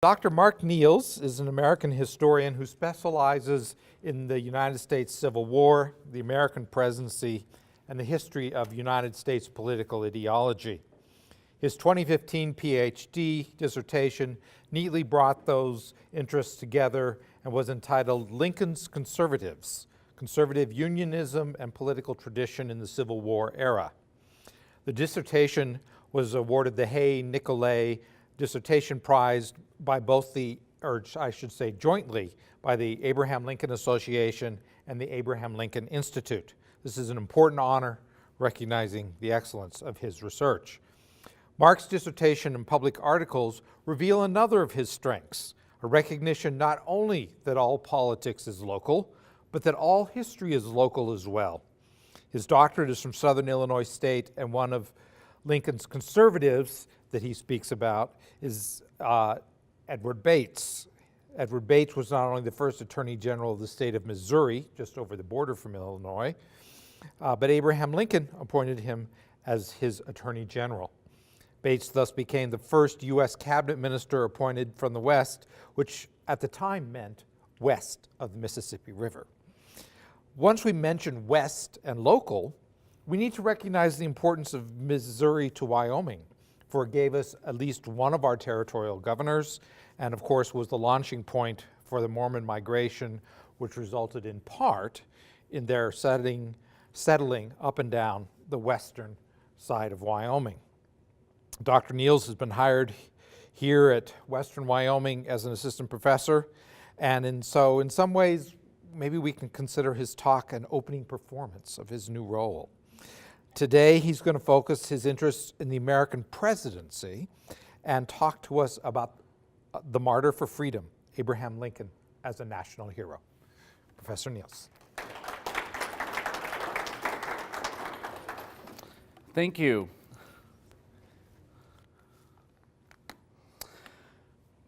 Dr. Mark Neels is an American historian who specializes in the United States Civil War, the American Presidency, and the history of United States political ideology. His 2015 PhD dissertation neatly brought those interests together and was entitled Lincoln's Conservatives, Conservative Unionism and Political Tradition in the Civil War Era. The dissertation was awarded the Hay-Nicolay Dissertation Prize by both jointly by the Abraham Lincoln Association and the Abraham Lincoln Institute. This is an important honor recognizing the excellence of his research. Mark's dissertation and public articles reveal another of his strengths, a recognition not only that all politics is local, but that all history is local as well. His doctorate is from Southern Illinois State, and one of Lincoln's conservatives that he speaks about is Edward Bates. Edward Bates was not only the first Attorney General of the state of Missouri, just over the border from Illinois, but Abraham Lincoln appointed him as his Attorney General. Bates thus became the first U.S. cabinet minister appointed from the West, which at the time meant west of the Mississippi River. Once we mention West and local, we need to recognize the importance of Missouri to Wyoming, for it gave us at least one of our territorial governors, and of course was the launching point for the Mormon migration, which resulted in part in their settling up and down the western side of Wyoming. Dr. Neels has been hired here at Western Wyoming as an assistant professor, and so in some ways, maybe we can consider his talk an opening performance of his new role. Today, he's going to focus his interests in the American presidency and talk to us about the martyr for freedom, Abraham Lincoln, as a national hero. Professor Neels. Thank you.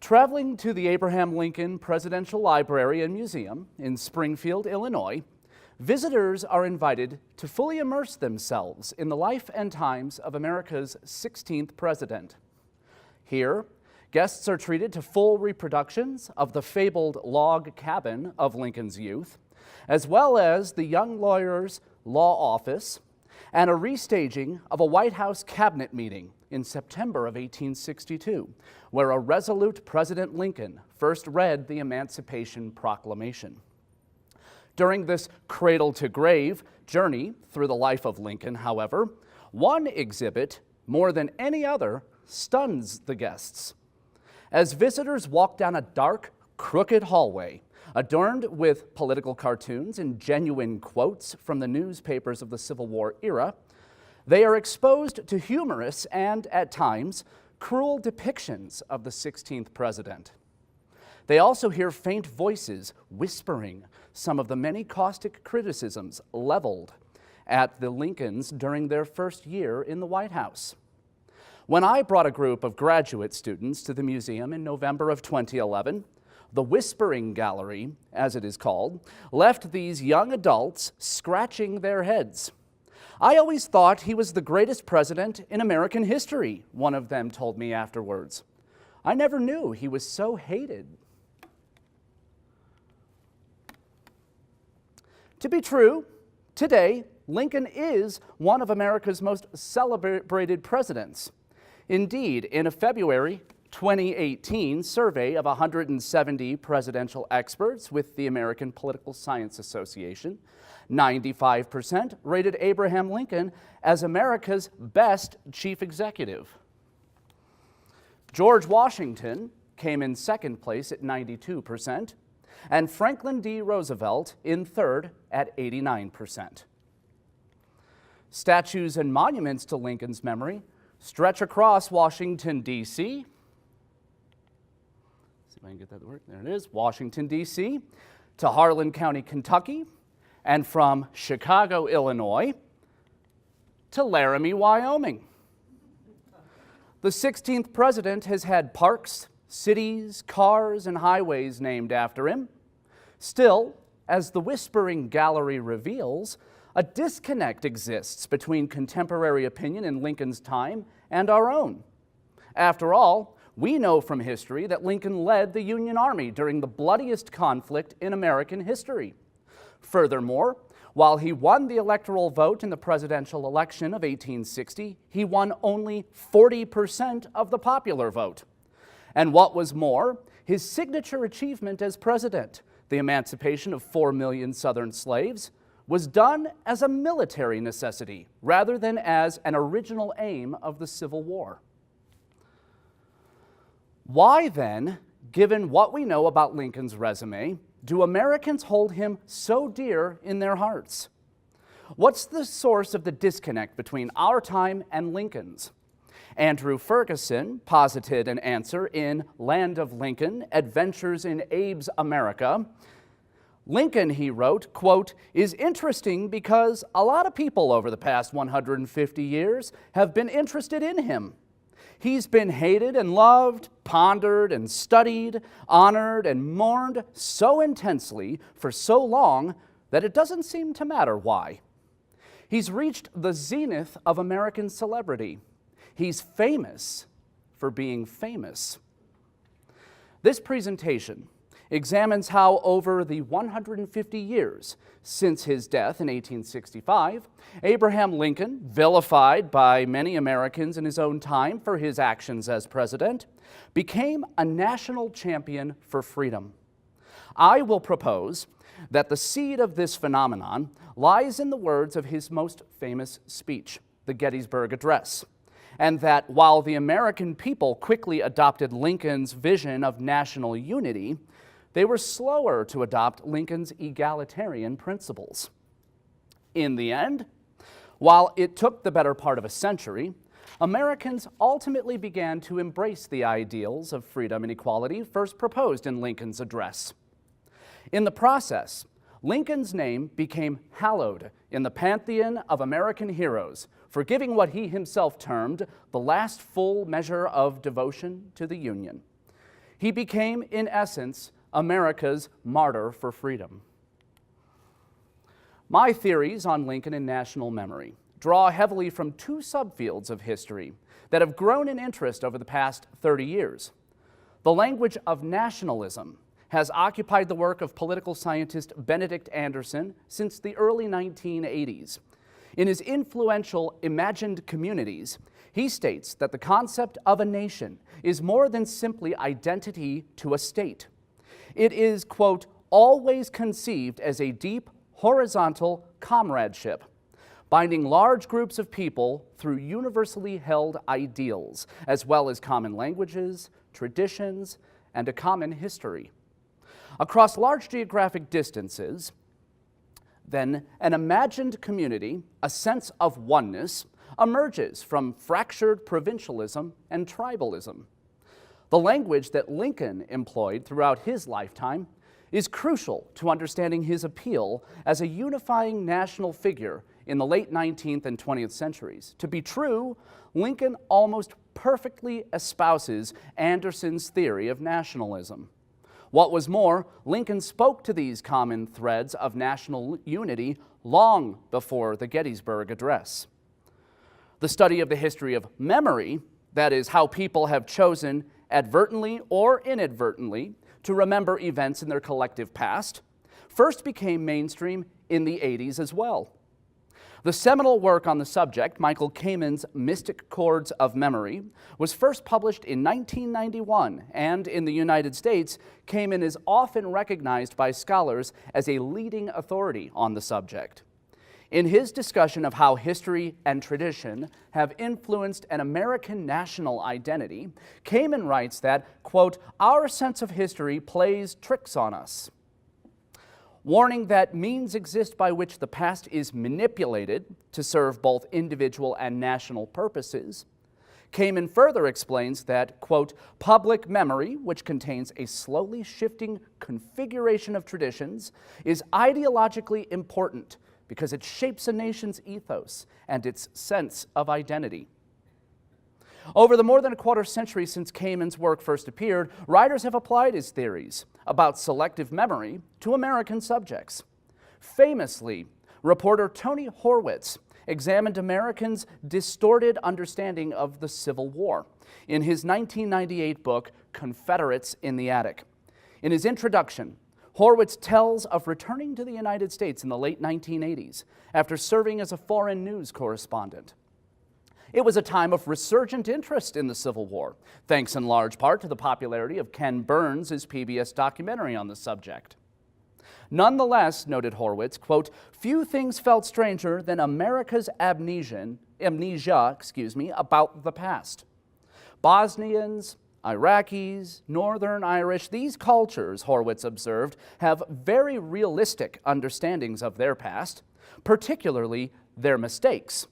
Traveling to the Abraham Lincoln Presidential Library and Museum in Springfield, Illinois, visitors are invited to fully immerse themselves in the life and times of America's 16th president. Here, guests are treated to full reproductions of the fabled log cabin of Lincoln's youth, as well as the young lawyer's law office, and a restaging of a White House cabinet meeting in September of 1862, where a resolute President Lincoln first read the Emancipation Proclamation. During this cradle-to-grave journey through the life of Lincoln, however, one exhibit, more than any other, stuns the guests. As visitors walk down a dark, crooked hallway, adorned with political cartoons and genuine quotes from the newspapers of the Civil War era, they are exposed to humorous and, at times, cruel depictions of the 16th president. They also hear faint voices whispering some of the many caustic criticisms leveled at the Lincolns during their first year in the White House. When I brought a group of graduate students to the museum in November of 2011, the Whispering Gallery, as it is called, left these young adults scratching their heads. "I always thought he was the greatest president in American history," one of them told me afterwards. "I never knew he was so hated." To be true, today, Lincoln is one of America's most celebrated presidents. Indeed, in a February 2018 survey of 170 presidential experts with the American Political Science Association, 95% rated Abraham Lincoln as America's best chief executive. George Washington came in second place at 92%, and Franklin D. Roosevelt in third at 89%. Statues and monuments to Lincoln's memory stretch across Washington, D.C. See if I can get that to work. There it is, Washington, D.C., to Harlan County, Kentucky, and from Chicago, Illinois, to Laramie, Wyoming. The 16th president has had parks, cities, cars, and highways named after him. Still, as the Whispering Gallery reveals, a disconnect exists between contemporary opinion in Lincoln's time and our own. After all, We know from history that Lincoln led the Union Army during the bloodiest conflict in American history. Furthermore, while he won the electoral vote in the presidential election of 1860, he won only 40% of the popular vote. And what was more, his signature achievement as president, the emancipation of 4 million Southern slaves, was done as a military necessity rather than as an original aim of the Civil War. Why then, given what we know about Lincoln's resume, do Americans hold him so dear in their hearts? What's the source of the disconnect between our time and Lincoln's? Andrew Ferguson posited an answer in Land of Lincoln, Adventures in Abe's America. Lincoln, he wrote, quote, is interesting because a lot of people over the past 150 years have been interested in him. He's been hated and loved, pondered and studied, honored and mourned so intensely for so long that it doesn't seem to matter why. He's reached the zenith of American celebrity. He's famous for being famous. This presentation examines how over the 150 years since his death in 1865, Abraham Lincoln, vilified by many Americans in his own time for his actions as president, became a national champion for freedom. I will propose that the seed of this phenomenon lies in the words of his most famous speech, the Gettysburg Address, and that while the American people quickly adopted Lincoln's vision of national unity, they were slower to adopt Lincoln's egalitarian principles. In the end, while it took the better part of a century, Americans ultimately began to embrace the ideals of freedom and equality first proposed in Lincoln's address. In the process, Lincoln's name became hallowed in the pantheon of American heroes for giving what he himself termed the last full measure of devotion to the Union. He became, in essence, America's martyr for freedom. My theories on Lincoln and national memory draw heavily from two subfields of history that have grown in interest over the past 30 years. The language of nationalism has occupied the work of political scientist Benedict Anderson since the early 1980s. In his influential Imagined Communities, he states that the concept of a nation is more than simply identity to a state. It is, quote, always conceived as a deep, horizontal comradeship, binding large groups of people through universally held ideals, as well as common languages, traditions, and a common history. Across large geographic distances, then, an imagined community, a sense of oneness, emerges from fractured provincialism and tribalism. The language that Lincoln employed throughout his lifetime is crucial to understanding his appeal as a unifying national figure in the late 19th and 20th centuries. To be true, Lincoln almost perfectly espouses Anderson's theory of nationalism. What was more, Lincoln spoke to these common threads of national unity long before the Gettysburg Address. The study of the history of memory, that is, how people have chosen advertently or inadvertently to remember events in their collective past, first became mainstream in the 80s as well. The seminal work on the subject, Michael Kamen's Mystic Chords of Memory, was first published in 1991, and in the United States, Kamen is often recognized by scholars as a leading authority on the subject. In his discussion of how history and tradition have influenced an American national identity, Kamen writes that, quote, our sense of history plays tricks on us, warning that means exist by which the past is manipulated to serve both individual and national purposes. Kamen further explains that, quote, public memory, which contains a slowly shifting configuration of traditions, is ideologically important because it shapes a nation's ethos and its sense of identity. Over the more than a quarter century since Kamen's work first appeared, writers have applied his theories about selective memory to American subjects. Famously, reporter Tony Horwitz examined Americans' distorted understanding of the Civil War in his 1998 book, Confederates in the Attic. In his introduction, Horwitz tells of returning to the United States in the late 1980s after serving as a foreign news correspondent. It was a time of resurgent interest in the Civil War, thanks in large part to the popularity of Ken Burns' PBS documentary on the subject. Nonetheless, noted Horwitz, quote, few things felt stranger than America's amnesia about the past. Bosnians, Iraqis, Northern Irish, these cultures, Horwitz observed, have very realistic understandings of their past, particularly their mistakes.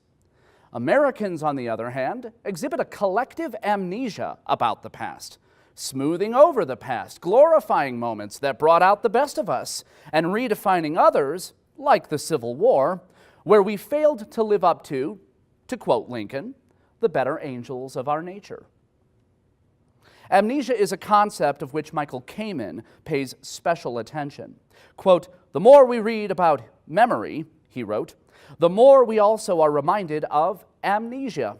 Americans, on the other hand, exhibit a collective amnesia about the past, smoothing over the past, glorifying moments that brought out the best of us, and redefining others, like the Civil War, where we failed to live up to quote Lincoln, the better angels of our nature. Amnesia is a concept of which Michael Kamen pays special attention. Quote, the more we read about memory, he wrote, the more we also are reminded of amnesia.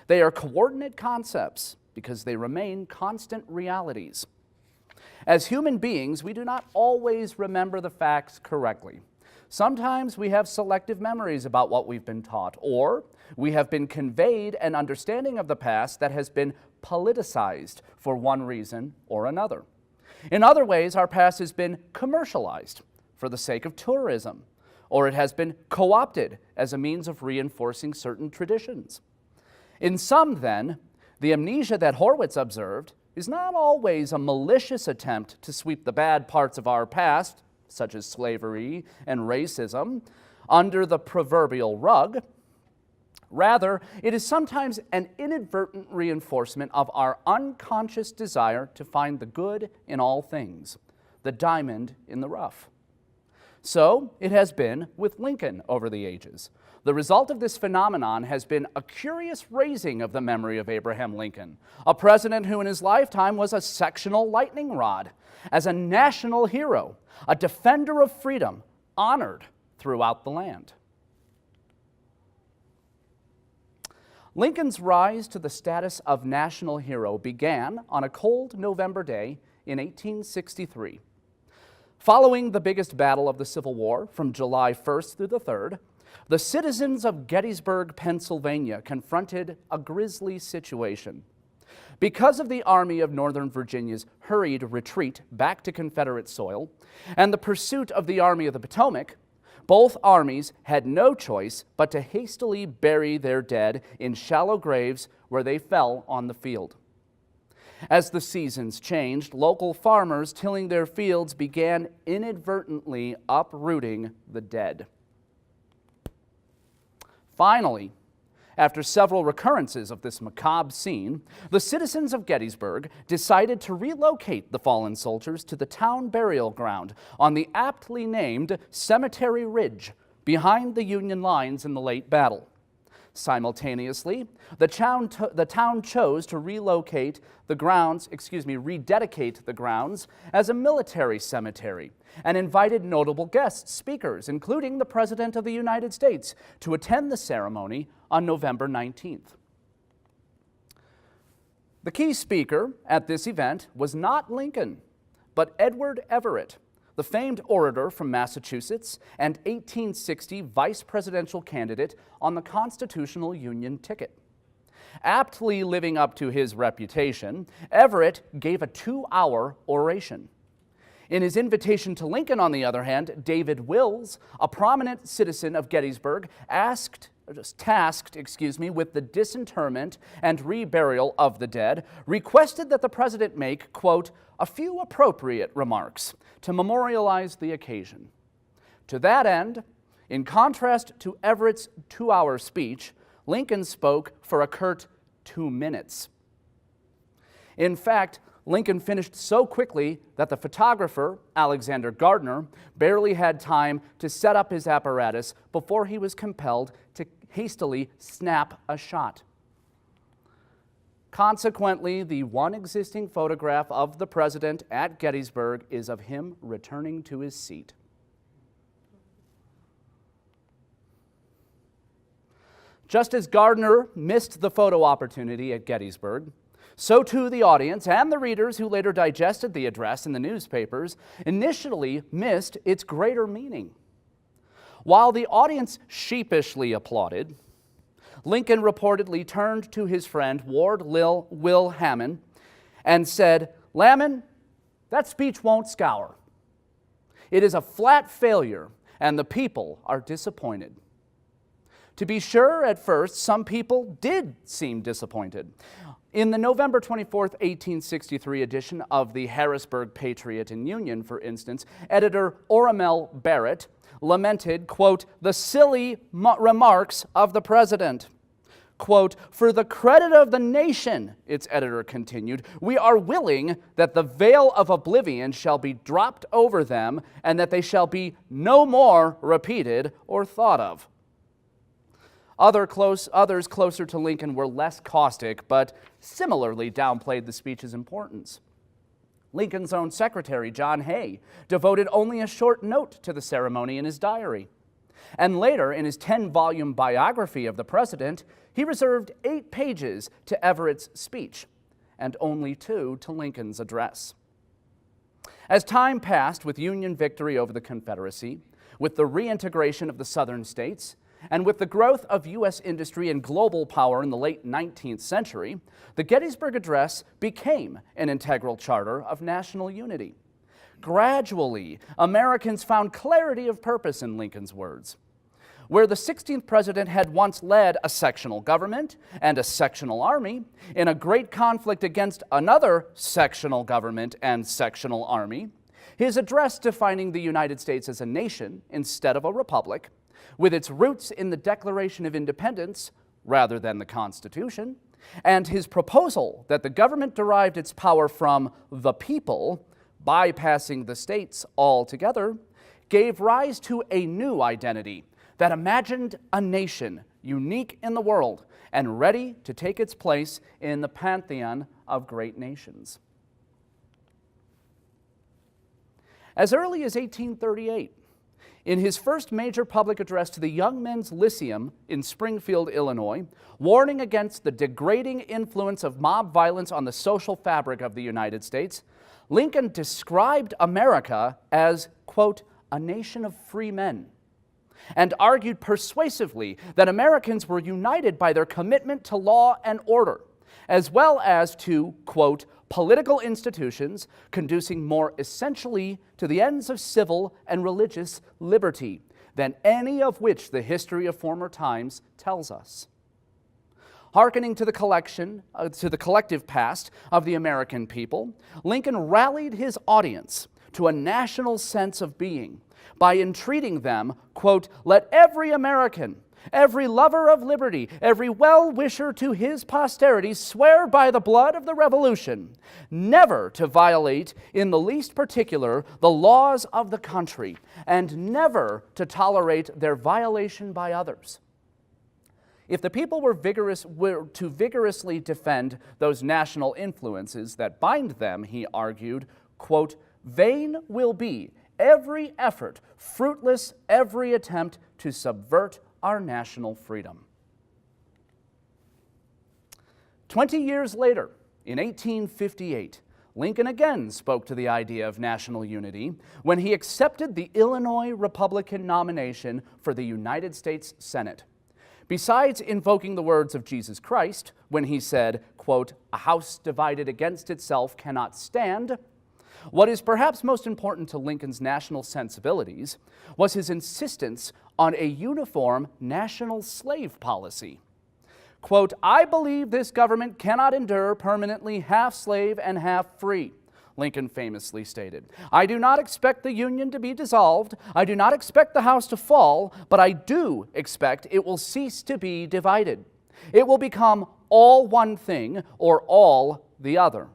They are coordinate concepts because they remain constant realities. As human beings, we do not always remember the facts correctly. Sometimes we have selective memories about what we've been taught, or we have been conveyed an understanding of the past that has been politicized for one reason or another. In other ways, our past has been commercialized for the sake of tourism, or it has been co-opted as a means of reinforcing certain traditions. In sum, then, the amnesia that Horwitz observed is not always a malicious attempt to sweep the bad parts of our past, such as slavery and racism, under the proverbial rug. Rather, it is sometimes an inadvertent reinforcement of our unconscious desire to find the good in all things, the diamond in the rough. So it has been with Lincoln over the ages. The result of this phenomenon has been a curious raising of the memory of Abraham Lincoln, a president who in his lifetime was a sectional lightning rod, as a national hero, a defender of freedom, honored throughout the land. Lincoln's rise to the status of national hero began on a cold November day in 1863. Following the biggest battle of the Civil War from July 1st through the 3rd, the citizens of Gettysburg, Pennsylvania confronted a grisly situation. Because of the Army of Northern Virginia's hurried retreat back to Confederate soil and the pursuit of the Army of the Potomac, both armies had no choice but to hastily bury their dead in shallow graves where they fell on the field. As the seasons changed, local farmers tilling their fields began inadvertently uprooting the dead. Finally, after several recurrences of this macabre scene, the citizens of Gettysburg decided to relocate the fallen soldiers to the town burial ground on the aptly named Cemetery Ridge behind the Union lines in the late battle. Simultaneously, the town chose to rededicate the grounds as a military cemetery and invited notable guest speakers, including the President of the United States, to attend the ceremony on November 19th. The key speaker at this event was not Lincoln, but Edward Everett, the famed orator from Massachusetts and 1860 vice presidential candidate on the Constitutional Union ticket. Aptly living up to his reputation, Everett gave a 2-hour oration. In his invitation to Lincoln, on the other hand, David Wills, a prominent citizen of Gettysburg, tasked with the disinterment and reburial of the dead, requested that the president make, quote, a few appropriate remarks to memorialize the occasion. To that end, in contrast to Everett's 2-hour speech, Lincoln spoke for a curt 2 minutes. In fact, Lincoln finished so quickly that the photographer, Alexander Gardner, barely had time to set up his apparatus before he was compelled to hastily snap a shot. Consequently, the one existing photograph of the president at Gettysburg is of him returning to his seat. Just as Gardner missed the photo opportunity at Gettysburg, so too the audience and the readers who later digested the address in the newspapers initially missed its greater meaning. While the audience sheepishly applauded, Lincoln reportedly turned to his friend Ward Will Hammond and said, "Lamon, that speech won't scour. It is a flat failure, and the people are disappointed." To be sure, at first, some people did seem disappointed. In the November 24, 1863 edition of the Harrisburg Patriot and Union, for instance, editor Oramel Barrett lamented, quote, "the silly remarks of the president." Quote, "For the credit of the nation," its editor continued, "we are willing that the veil of oblivion shall be dropped over them and that they shall be no more repeated or thought of." Others closer to Lincoln were less caustic, but similarly downplayed the speech's importance. Lincoln's own secretary, John Hay, devoted only a short note to the ceremony in his diary. And later, in his 10-volume biography of the president, he reserved 8 pages to Everett's speech and only 2 to Lincoln's address. As time passed with Union victory over the Confederacy, with the reintegration of the Southern states, and with the growth of U.S. industry and global power in the late 19th century, the Gettysburg Address became an integral charter of national unity. Gradually, Americans found clarity of purpose in Lincoln's words. Where the 16th president had once led a sectional government and a sectional army in a great conflict against another sectional government and sectional army, his address defining the United States as a nation instead of a republic, with its roots in the Declaration of Independence rather than the Constitution, and his proposal that the government derived its power from the people, bypassing the states altogether, gave rise to a new identity that imagined a nation unique in the world and ready to take its place in the pantheon of great nations. As early as 1838, in his first major public address to the Young Men's Lyceum in Springfield, Illinois, warning against the degrading influence of mob violence on the social fabric of the United States, Lincoln described America as, quote, "a nation of free men," and argued persuasively that Americans were united by their commitment to law and order, as well as to, quote, "political institutions conducing more essentially to the ends of civil and religious liberty than any of which the history of former times tells us." Hearkening to the collective past of the American people, Lincoln rallied his audience to a national sense of being by entreating them, quote, "let every American, every lover of liberty, every well-wisher to his posterity swear by the blood of the Revolution never to violate in the least particular the laws of the country, and never to tolerate their violation by others." If the people were to vigorously defend those national influences that bind them, he argued, quote, "vain will be every effort, fruitless every attempt to subvert our national freedom." 20 years later, in 1858, Lincoln again spoke to the idea of national unity when he accepted the Illinois Republican nomination for the United States Senate. Besides invoking the words of Jesus Christ when he said, quote, "a house divided against itself cannot stand," what is perhaps most important to Lincoln's national sensibilities was his insistence on a uniform national slave policy. Quote, "I believe this government cannot endure permanently half slave and half free," Lincoln famously stated. "I do not expect the Union to be dissolved. I do not expect the house to fall, but I do expect it will cease to be divided. It will become all one thing or all the other."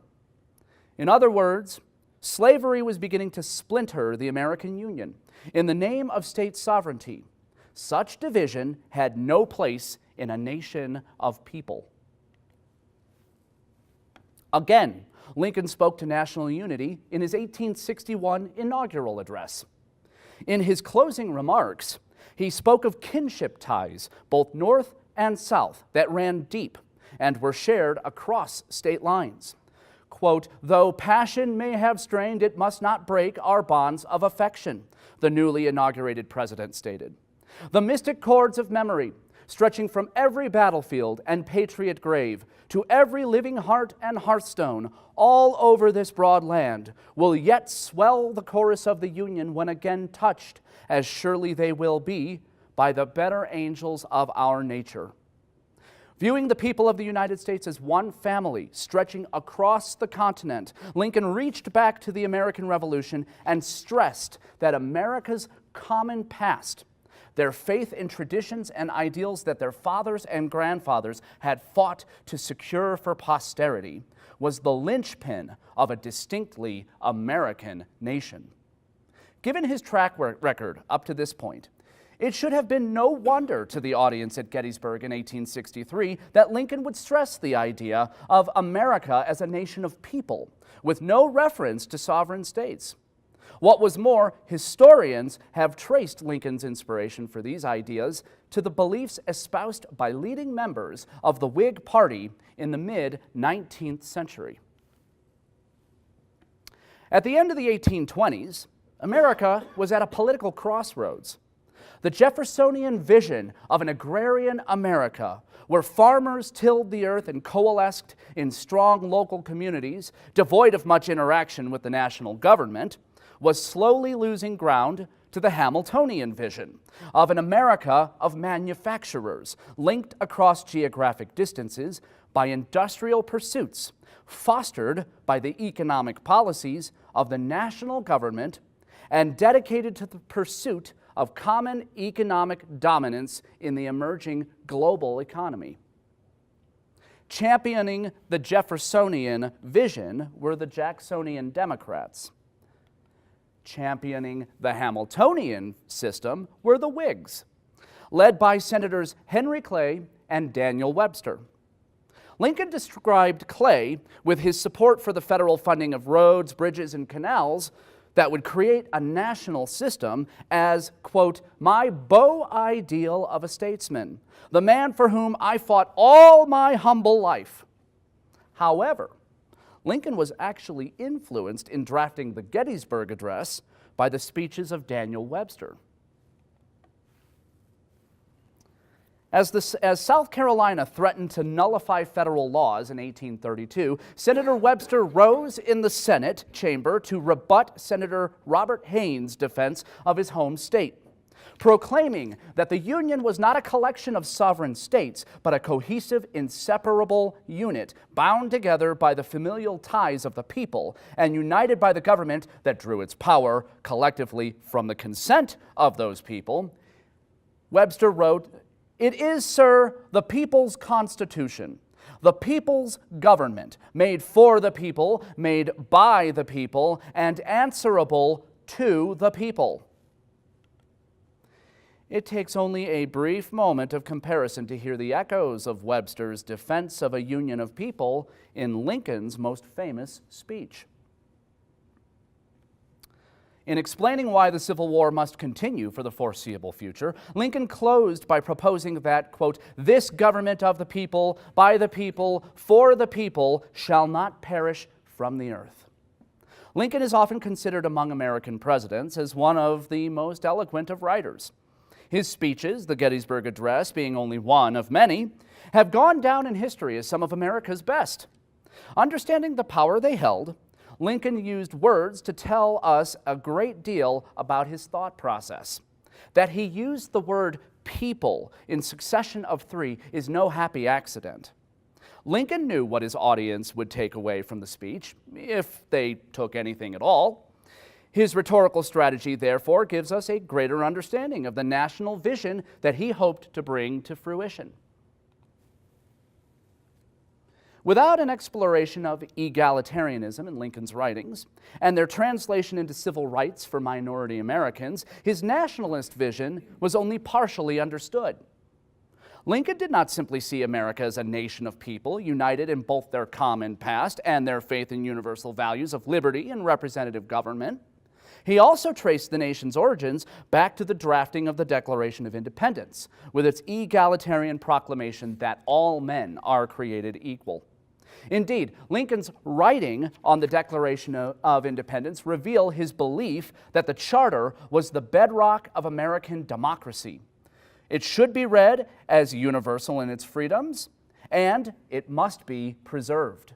In other words, slavery was beginning to splinter the American Union in the name of state sovereignty. Such division had no place in a nation of people. Again, Lincoln spoke to national unity in his 1861 inaugural address. In his closing remarks, he spoke of kinship ties, both North and South that ran deep and were shared across state lines. Quote, "Though passion may have strained, it must not break our bonds of affection," the newly inaugurated president stated. "The mystic cords of memory, stretching from every battlefield and patriot grave to every living heart and hearthstone all over this broad land, will yet swell the chorus of the Union when again touched, as surely they will be, by the better angels of our nature." Viewing the people of the United States as one family stretching across the continent, Lincoln reached back to the American Revolution and stressed that America's common past, their faith in traditions and ideals that their fathers and grandfathers had fought to secure for posterity, was the linchpin of a distinctly American nation. Given his track record up to this point, it should have been no wonder to the audience at Gettysburg in 1863 that Lincoln would stress the idea of America as a nation of people, with no reference to sovereign states. What was more, historians have traced Lincoln's inspiration for these ideas to the beliefs espoused by leading members of the Whig Party in the mid-19th century. At the end of the 1820s, America was at a political crossroads. The Jeffersonian vision of an agrarian America, where farmers tilled the earth and coalesced in strong local communities, devoid of much interaction with the national government, was slowly losing ground to the Hamiltonian vision of an America of manufacturers, linked across geographic distances by industrial pursuits, fostered by the economic policies of the national government, and dedicated to the pursuit of common economic dominance in the emerging global economy. Championing the Jeffersonian vision were the Jacksonian Democrats. Championing the Hamiltonian system were the Whigs, led by Senators Henry Clay and Daniel Webster. Lincoln described Clay, with his support for the federal funding of roads, bridges, and canals that would create a national system, as, quote, "my beau ideal of a statesman, the man for whom I fought all my humble life." However, Lincoln was actually influenced in drafting the Gettysburg Address by the speeches of Daniel Webster. As South Carolina threatened to nullify federal laws in 1832, Senator Webster rose in the Senate chamber to rebut Senator Robert Hayne's defense of his home state, proclaiming that the Union was not a collection of sovereign states, but a cohesive, inseparable unit, bound together by the familial ties of the people and united by the government that drew its power collectively from the consent of those people. Webster wrote, "It is, sir, the people's constitution, the people's government, made for the people, made by the people, and answerable to the people." It takes only a brief moment of comparison to hear the echoes of Webster's defense of a union of people in Lincoln's most famous speech. In explaining why the Civil War must continue for the foreseeable future, Lincoln closed by proposing that, quote, "this government of the people, by the people, for the people, shall not perish from the earth." Lincoln is often considered among American presidents as one of the most eloquent of writers. His speeches, the Gettysburg Address being only one of many, have gone down in history as some of America's best. Understanding the power they held, Lincoln used words to tell us a great deal about his thought process. That he used the word people in succession of three is no happy accident. Lincoln knew what his audience would take away from the speech, if they took anything at all. His rhetorical strategy, therefore, gives us a greater understanding of the national vision that he hoped to bring to fruition. Without an exploration of egalitarianism in Lincoln's writings and their translation into civil rights for minority Americans, his nationalist vision was only partially understood. Lincoln did not simply see America as a nation of people united in both their common past and their faith in universal values of liberty and representative government. He also traced the nation's origins back to the drafting of the Declaration of Independence, with its egalitarian proclamation that all men are created equal. Indeed, Lincoln's writing on the Declaration of Independence reveal his belief that the Charter was the bedrock of American democracy. It should be read as universal in its freedoms, and it must be preserved.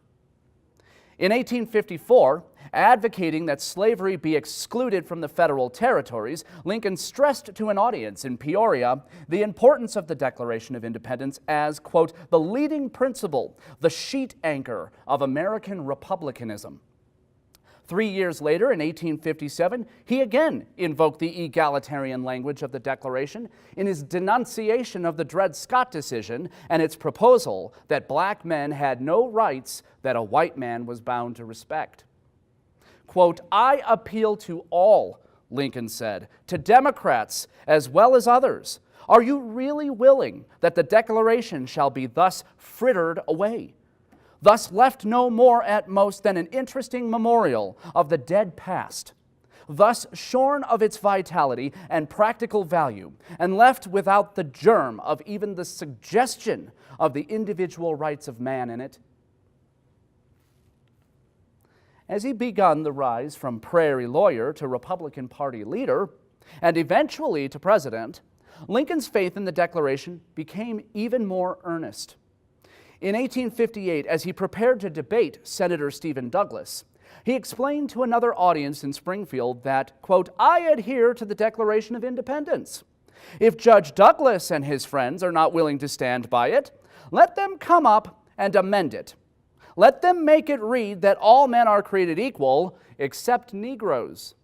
In 1854, advocating that slavery be excluded from the federal territories, Lincoln stressed to an audience in Peoria the importance of the Declaration of Independence as, quote, the leading principle, the sheet anchor of American republicanism. 3 years later, in 1857, he again invoked the egalitarian language of the Declaration in his denunciation of the Dred Scott decision and its proposal that black men had no rights that a white man was bound to respect. Quote, I appeal to all, Lincoln said, to Democrats as well as others. Are you really willing that the Declaration shall be thus frittered away? Thus left no more at most than an interesting memorial of the dead past, thus shorn of its vitality and practical value, and left without the germ of even the suggestion of the individual rights of man in it. As he begun the rise from prairie lawyer to Republican Party leader, and eventually to president, Lincoln's faith in the Declaration became even more earnest. In 1858, as he prepared to debate Senator Stephen Douglas, he explained to another audience in Springfield that, quote, I adhere to the Declaration of Independence. If Judge Douglas and his friends are not willing to stand by it, let them come up and amend it. Let them make it read that all men are created equal, except Negroes.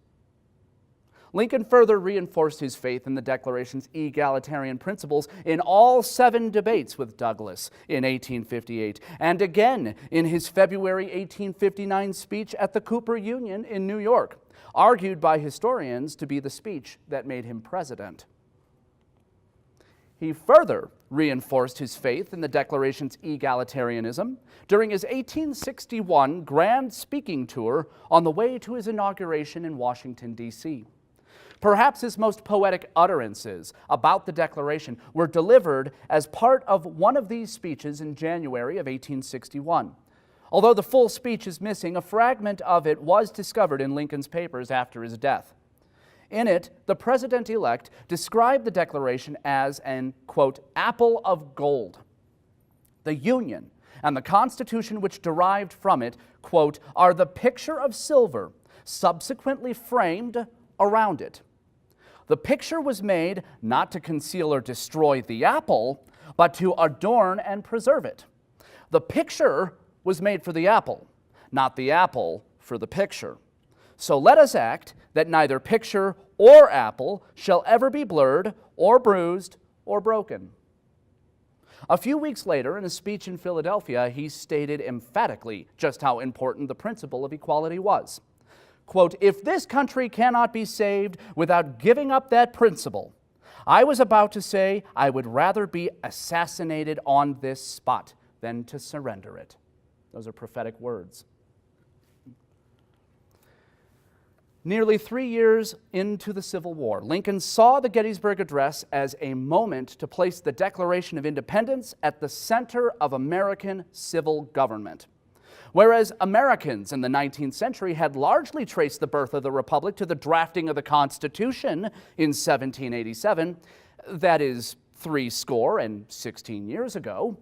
Lincoln further reinforced his faith in the Declaration's egalitarian principles in all 7 debates with Douglas in 1858, and again in his February 1859 speech at the Cooper Union in New York, argued by historians to be the speech that made him president. He further reinforced his faith in the Declaration's egalitarianism during his 1861 grand speaking tour on the way to his inauguration in Washington, D.C. Perhaps his most poetic utterances about the Declaration were delivered as part of one of these speeches in January of 1861. Although the full speech is missing, a fragment of it was discovered in Lincoln's papers after his death. In it, the president-elect described the Declaration as an, quote, apple of gold. The Union and the Constitution which derived from it, quote, are the picture of silver subsequently framed around it. The picture was made not to conceal or destroy the apple, but to adorn and preserve it. The picture was made for the apple, not the apple for the picture. So let us act that neither picture or apple shall ever be blurred or bruised or broken. A few weeks later, in a speech in Philadelphia, he stated emphatically just how important the principle of equality was. Quote, if this country cannot be saved without giving up that principle, I was about to say I would rather be assassinated on this spot than to surrender it. Those are prophetic words. Nearly 3 years into the Civil War, Lincoln saw the Gettysburg Address as a moment to place the Declaration of Independence at the center of American civil government. Whereas Americans in the 19th century had largely traced the birth of the Republic to the drafting of the Constitution in 1787, that is 16 years ago,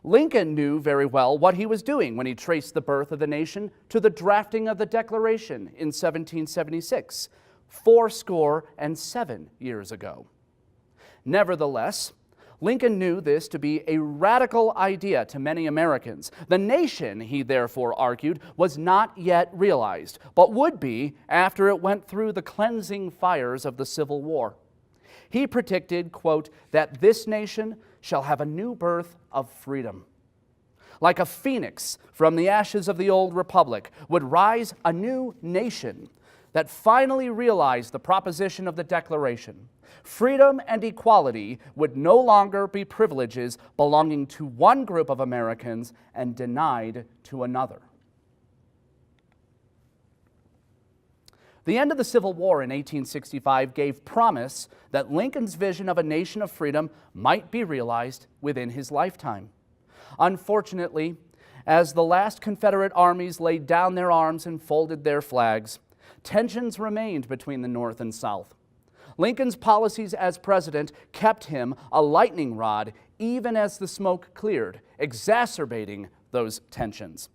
Lincoln knew very well what he was doing when he traced the birth of the nation to the drafting of the Declaration in 1776, 77 years ago. Nevertheless, Lincoln knew this to be a radical idea to many Americans. The nation, he therefore argued, was not yet realized, but would be after it went through the cleansing fires of the Civil War. He predicted, quote, that this nation shall have a new birth of freedom. Like a phoenix from the ashes of the old republic would rise a new nation that finally realized the proposition of the Declaration. Freedom and equality would no longer be privileges belonging to one group of Americans and denied to another. The end of the Civil War in 1865 gave promise that Lincoln's vision of a nation of freedom might be realized within his lifetime. Unfortunately, as the last Confederate armies laid down their arms and folded their flags, tensions remained between the North and South. Lincoln's policies as president kept him a lightning rod even as the smoke cleared, exacerbating those tensions.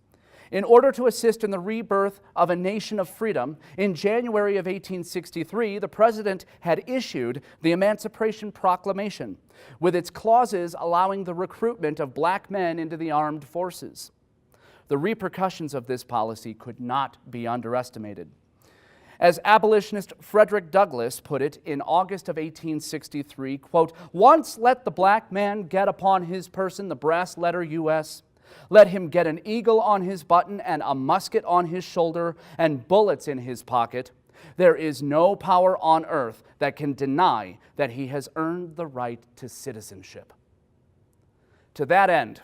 In order to assist in the rebirth of a nation of freedom, in January of 1863, the president had issued the Emancipation Proclamation, with its clauses allowing the recruitment of black men into the armed forces. The repercussions of this policy could not be underestimated. As abolitionist Frederick Douglass put it in August of 1863, quote, "Once let the black man get upon his person the brass letter U.S., let him get an eagle on his button and a musket on his shoulder and bullets in his pocket. There is no power on earth that can deny that he has earned the right to citizenship." To that end,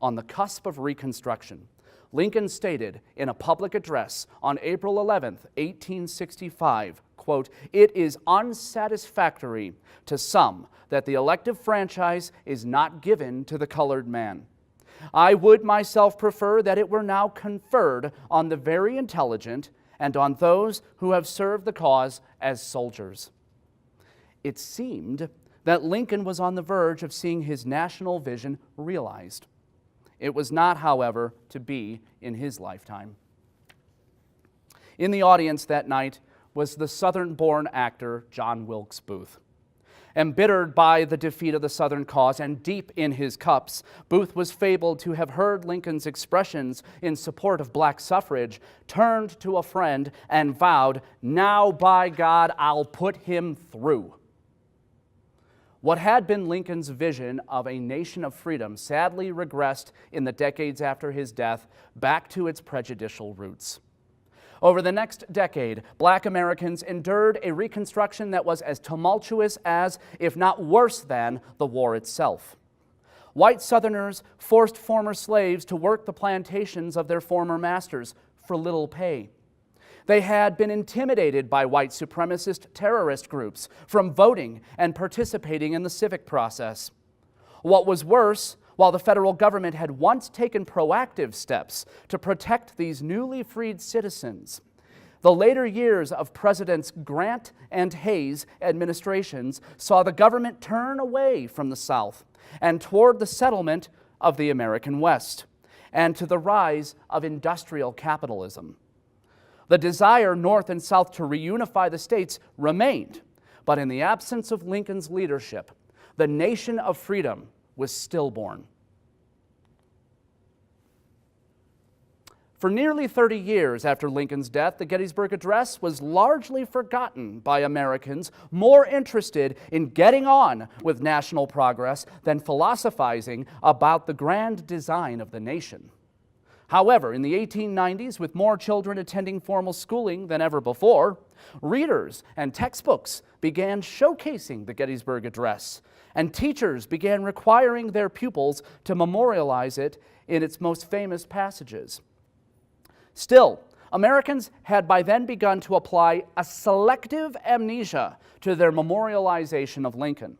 on the cusp of Reconstruction, Lincoln stated in a public address on April 11, 1865, quote, "It is unsatisfactory to some that the elective franchise is not given to the colored man. I would myself prefer that it were now conferred on the very intelligent and on those who have served the cause as soldiers." It seemed that Lincoln was on the verge of seeing his national vision realized. It was not, however, to be in his lifetime. In the audience that night was the Southern-born actor John Wilkes Booth. Embittered by the defeat of the Southern cause and deep in his cups, Booth was fabled to have heard Lincoln's expressions in support of black suffrage, turned to a friend and vowed, "Now, by God, I'll put him through." What had been Lincoln's vision of a nation of freedom sadly regressed in the decades after his death back to its prejudicial roots. Over the next decade, black Americans endured a Reconstruction that was as tumultuous as, if not worse than, the war itself. White Southerners forced former slaves to work the plantations of their former masters for little pay. They had been intimidated by white supremacist terrorist groups from voting and participating in the civic process. What was worse, while the federal government had once taken proactive steps to protect these newly freed citizens, the later years of Presidents Grant and Hayes administrations saw the government turn away from the South and toward the settlement of the American West and to the rise of industrial capitalism. The desire North and South to reunify the states remained, but in the absence of Lincoln's leadership, the nation of freedom was stillborn. For nearly 30 years after Lincoln's death, the Gettysburg Address was largely forgotten by Americans more interested in getting on with national progress than philosophizing about the grand design of the nation. However, in the 1890s, with more children attending formal schooling than ever before, readers and textbooks began showcasing the Gettysburg Address, and teachers began requiring their pupils to memorialize it in its most famous passages. Still, Americans had by then begun to apply a selective amnesia to their memorialization of Lincoln.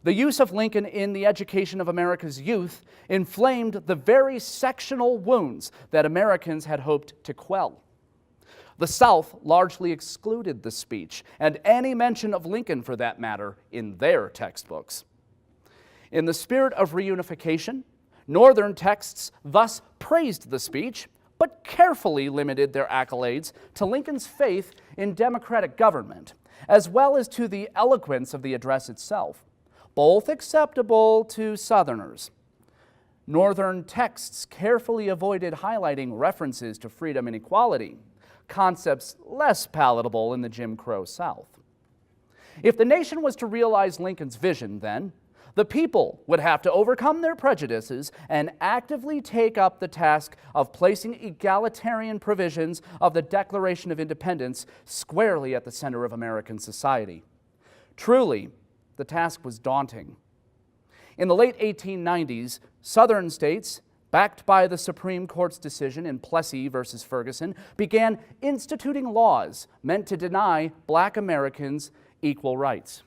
The use of Lincoln in the education of America's youth inflamed the very sectional wounds that Americans had hoped to quell. The South largely excluded the speech, and any mention of Lincoln, for that matter, in their textbooks. In the spirit of reunification, Northern texts thus praised the speech, but carefully limited their accolades to Lincoln's faith in democratic government, as well as to the eloquence of the address itself, both acceptable to Southerners. Northern texts carefully avoided highlighting references to freedom and equality, concepts less palatable in the Jim Crow South. If the nation was to realize Lincoln's vision, then, the people would have to overcome their prejudices and actively take up the task of placing egalitarian provisions of the Declaration of Independence squarely at the center of American society. Truly, the task was daunting. In the late 1890s, Southern states backed by the Supreme Court's decision in Plessy versus Ferguson, began instituting laws meant to deny Black Americans equal rights.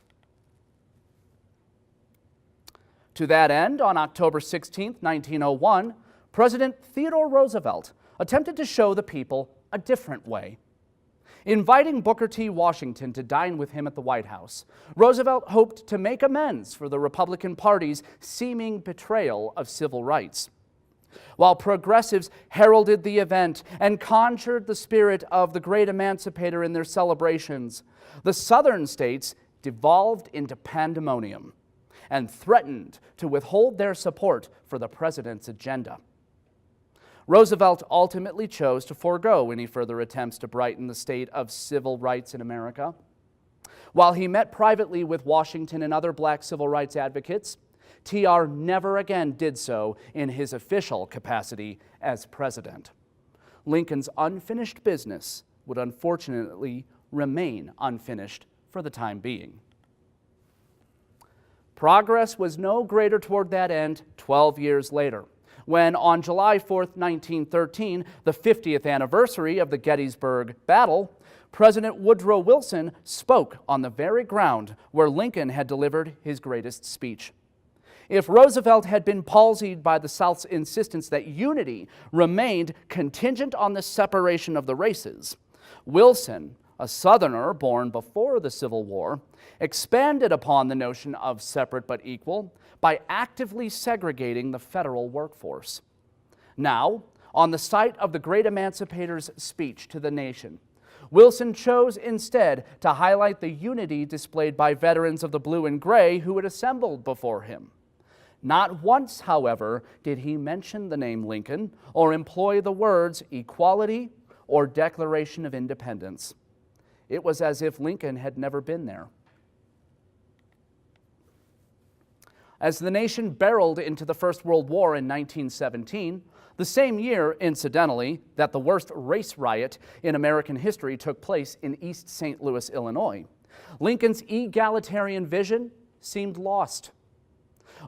To that end, on October 16, 1901, President Theodore Roosevelt attempted to show the people a different way. Inviting Booker T. Washington to dine with him at the White House, Roosevelt hoped to make amends for the Republican Party's seeming betrayal of civil rights. While progressives heralded the event and conjured the spirit of the great emancipator in their celebrations, the Southern states devolved into pandemonium and threatened to withhold their support for the president's agenda. Roosevelt ultimately chose to forego any further attempts to brighten the state of civil rights in America. While he met privately with Washington and other Black civil rights advocates, TR never again did so in his official capacity as president. Lincoln's unfinished business would unfortunately remain unfinished for the time being. Progress was no greater toward that end 12 years later, when on July 4, 1913, the 50th anniversary of the Gettysburg Battle, President Woodrow Wilson spoke on the very ground where Lincoln had delivered his greatest speech. If Roosevelt had been palsied by the South's insistence that unity remained contingent on the separation of the races, Wilson, a Southerner born before the Civil War, expanded upon the notion of separate but equal by actively segregating the federal workforce. Now, on the site of the great emancipator's speech to the nation, Wilson chose instead to highlight the unity displayed by veterans of the blue and gray who had assembled before him. Not once, however, did he mention the name Lincoln or employ the words equality or Declaration of Independence. It was as if Lincoln had never been there. As the nation barreled into the First World War in 1917, the same year, incidentally, that the worst race riot in American history took place in East St. Louis, Illinois, Lincoln's egalitarian vision seemed lost.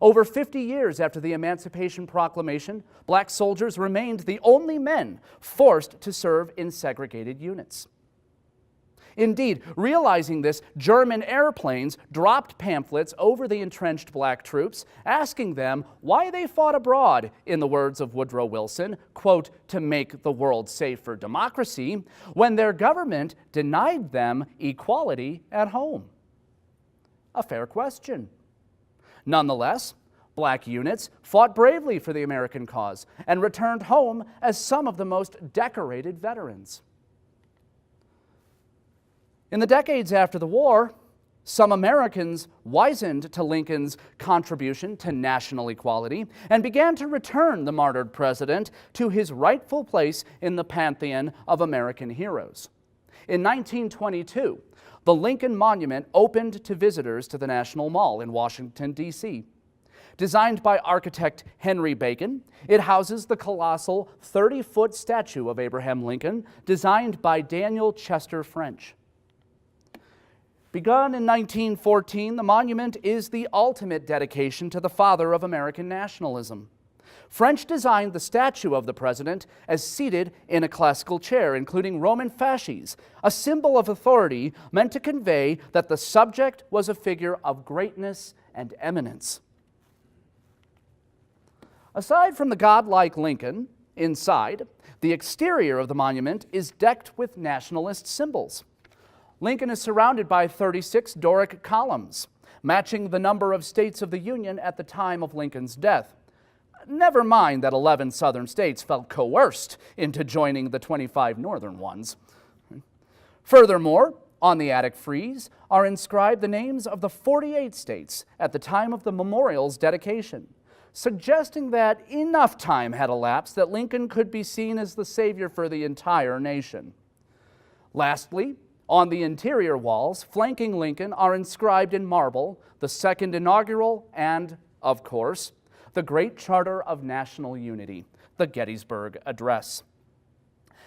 Over 50 years after the Emancipation Proclamation, Black soldiers remained the only men forced to serve in segregated units. Indeed, realizing this, German airplanes dropped pamphlets over the entrenched Black troops, asking them why they fought abroad, in the words of Woodrow Wilson, quote, to make the world safe for democracy, when their government denied them equality at home. A fair question. Nonetheless, Black units fought bravely for the American cause and returned home as some of the most decorated veterans. In the decades after the war, some Americans wizened to Lincoln's contribution to national equality and began to return the martyred president to his rightful place in the pantheon of American heroes. In 1922, the Lincoln Monument opened to visitors to the National Mall in Washington, D.C. Designed by architect Henry Bacon, it houses the colossal 30-foot statue of Abraham Lincoln, designed by Daniel Chester French. Begun in 1914, the monument is the ultimate dedication to the father of American nationalism. French designed the statue of the president as seated in a classical chair, including Roman fasces, a symbol of authority meant to convey that the subject was a figure of greatness and eminence. Aside from the godlike Lincoln, inside, the exterior of the monument is decked with nationalist symbols. Lincoln is surrounded by 36 Doric columns, matching the number of states of the Union at the time of Lincoln's death. Never mind that 11 southern states felt coerced into joining the 25 northern ones. Furthermore, on the attic frieze are inscribed the names of the 48 states at the time of the memorial's dedication, suggesting that enough time had elapsed that Lincoln could be seen as the savior for the entire nation. Lastly, on the interior walls, flanking Lincoln, are inscribed in marble the second inaugural and, of course, the great charter of national unity, the Gettysburg Address.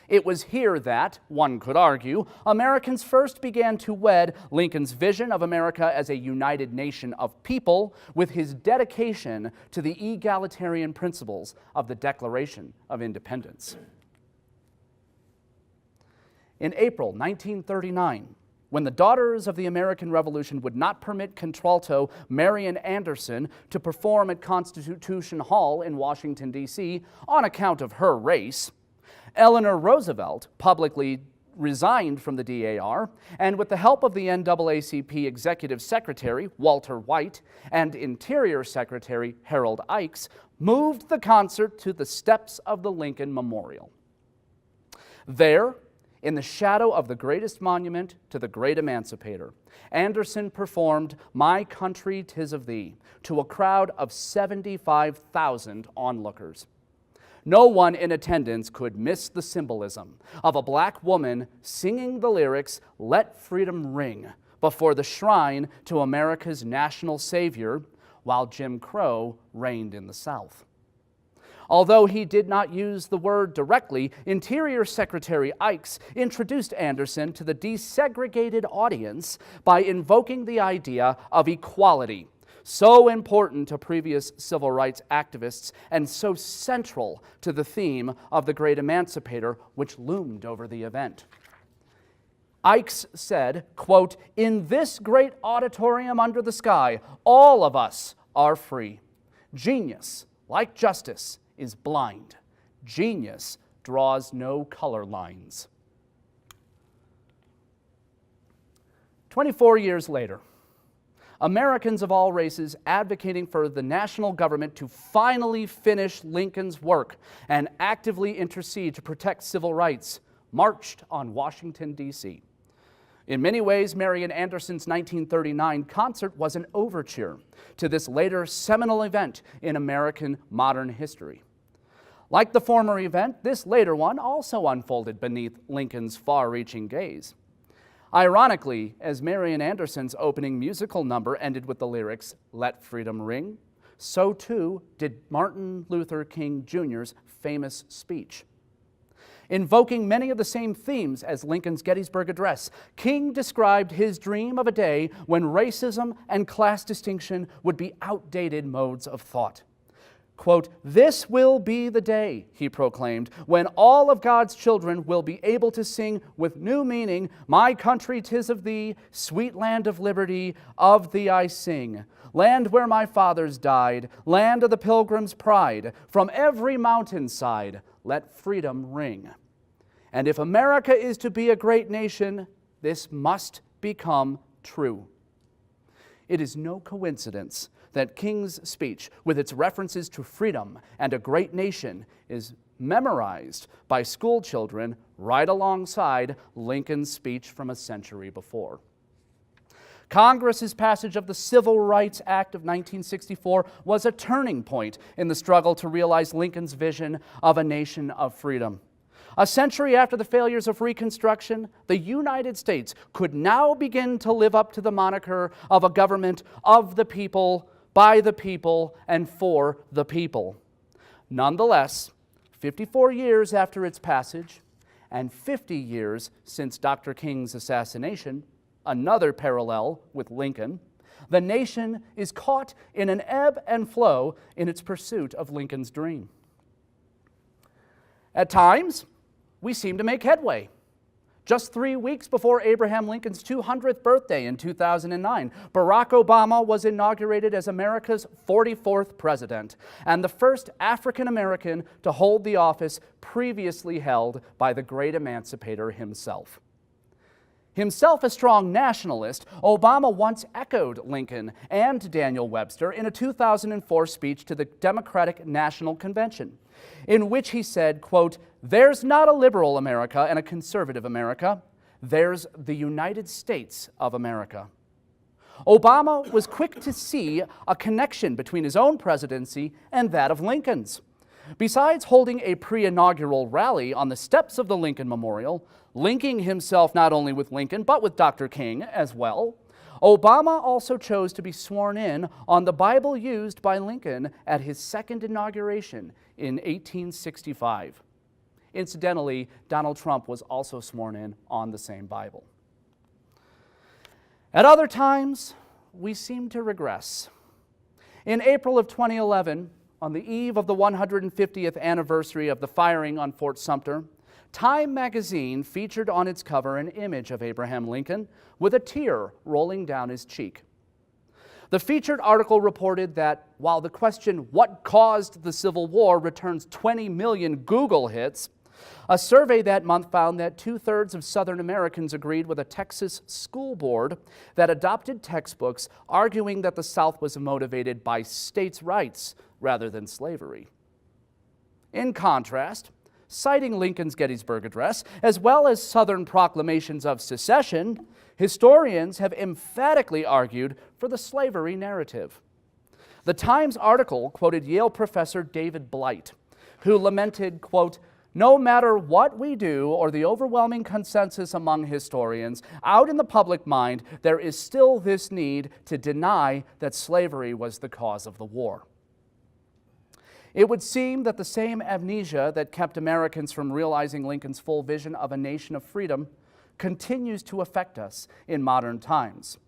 It was here that, one could argue, Americans first began to wed Lincoln's vision of America as a united nation of people with his dedication to the egalitarian principles of the Declaration of Independence. In April 1939, when the Daughters of the American Revolution would not permit contralto Marian Anderson to perform at Constitution Hall in Washington, D.C. on account of her race, Eleanor Roosevelt publicly resigned from the DAR, and with the help of the NAACP Executive Secretary, Walter White, and Interior Secretary, Harold Ickes, moved the concert to the steps of the Lincoln Memorial. There, in the shadow of the greatest monument to the great emancipator, Anderson performed My Country 'Tis of Thee to a crowd of 75,000 onlookers. No one in attendance could miss the symbolism of a black woman singing the lyrics, "Let Freedom Ring," before the shrine to America's national savior, while Jim Crow reigned in the South. Although he did not use the word directly, Interior Secretary Ickes introduced Anderson to the desegregated audience by invoking the idea of equality, so important to previous civil rights activists and so central to the theme of the great emancipator which loomed over the event. Ickes said, quote, "In this great auditorium under the sky, all of us are free. Genius, like justice, is blind. Genius draws no color lines." 24 years later, Americans of all races advocating for the national government to finally finish Lincoln's work and actively intercede to protect civil rights marched on Washington, D.C. In many ways, Marian Anderson's 1939 concert was an overture to this later seminal event in American modern history. Like the former event, this later one also unfolded beneath Lincoln's far-reaching gaze. Ironically, as Marian Anderson's opening musical number ended with the lyrics, "Let Freedom Ring," so too did Martin Luther King Jr.'s famous speech. Invoking many of the same themes as Lincoln's Gettysburg Address, King described his dream of a day when racism and class distinction would be outdated modes of thought. Quote, "This will be the day," he proclaimed, "when all of God's children will be able to sing with new meaning, 'My country 'tis of thee, sweet land of liberty, of thee I sing. Land where my fathers died, land of the pilgrim's pride, from every mountainside, let freedom ring.' And if America is to be a great nation, this must become true." It is no coincidence that King's speech, with its references to freedom and a great nation, is memorized by school children right alongside Lincoln's speech from a century before. Congress's passage of the Civil Rights Act of 1964 was a turning point in the struggle to realize Lincoln's vision of a nation of freedom. A century after the failures of Reconstruction, the United States could now begin to live up to the moniker of a government of the people, by the people, and for the people. Nonetheless, 54 years after its passage, and 50 years since Dr. King's assassination, another parallel with Lincoln, the nation is caught in an ebb and flow in its pursuit of Lincoln's dream. At times, we seem to make headway. Just 3 weeks before Abraham Lincoln's 200th birthday in 2009, Barack Obama was inaugurated as America's 44th president and the first African American to hold the office previously held by the great emancipator himself. Himself a strong nationalist, Obama once echoed Lincoln and Daniel Webster in a 2004 speech to the Democratic National Convention, in which he said, quote, "There's not a liberal America and a conservative America. There's the United States of America." Obama was quick to see a connection between his own presidency and that of Lincoln's. Besides holding a pre-inaugural rally on the steps of the Lincoln Memorial, linking himself not only with Lincoln but with Dr. King as well, Obama also chose to be sworn in on the Bible used by Lincoln at his second inauguration in 1865. Incidentally, Donald Trump was also sworn in on the same Bible. At other times, we seem to regress. In April of 2011, on the eve of the 150th anniversary of the firing on Fort Sumter, Time magazine featured on its cover an image of Abraham Lincoln with a tear rolling down his cheek. The featured article reported that while the question, "What caused the Civil War?" returns 20 million Google hits, a survey that month found that 2/3 of Southern Americans agreed with a Texas school board that adopted textbooks arguing that the South was motivated by states' rights rather than slavery. In contrast, citing Lincoln's Gettysburg Address, as well as Southern proclamations of secession, historians have emphatically argued for the slavery narrative. The Times article quoted Yale professor David Blight, who lamented, quote, "No matter what we do or the overwhelming consensus among historians, out in the public mind, there is still this need to deny that slavery was the cause of the war." It would seem that the same amnesia that kept Americans from realizing Lincoln's full vision of a nation of freedom continues to affect us in modern times.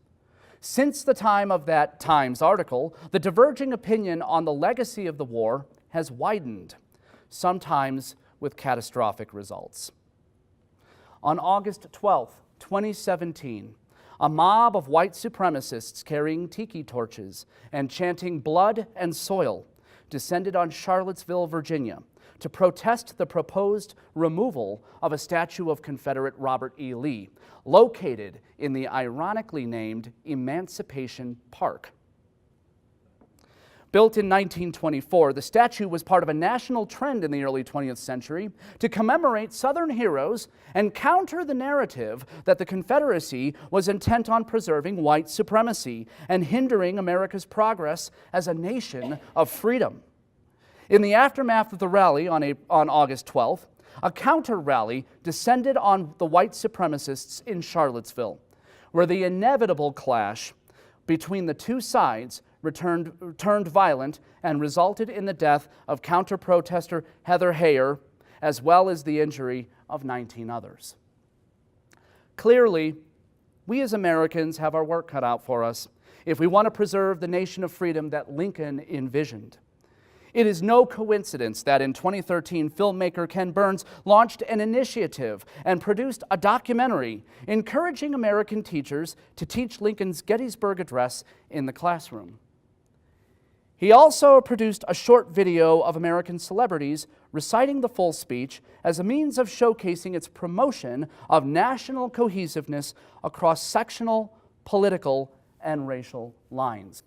Since the time of that Times article, the diverging opinion on the legacy of the war has widened, sometimes with catastrophic results. On August 12, 2017, a mob of white supremacists carrying tiki torches and chanting "blood and soil" descended on Charlottesville, Virginia, to protest the proposed removal of a statue of Confederate Robert E. Lee, located in the ironically named Emancipation Park. Built in 1924, the statue was part of a national trend in the early 20th century to commemorate Southern heroes and counter the narrative that the Confederacy was intent on preserving white supremacy and hindering America's progress as a nation of freedom. In the aftermath of the rally on August 12th, a counter-rally descended on the white supremacists in Charlottesville, where the inevitable clash between the two sides turned violent and resulted in the death of counter-protester Heather Heyer, as well as the injury of 19 others. Clearly, we as Americans have our work cut out for us if we want to preserve the nation of freedom that Lincoln envisioned. It is no coincidence that in 2013, filmmaker Ken Burns launched an initiative and produced a documentary encouraging American teachers to teach Lincoln's Gettysburg Address in the classroom. He also produced a short video of American celebrities reciting the full speech as a means of showcasing its promotion of national cohesiveness across sectional, political, and racial lines.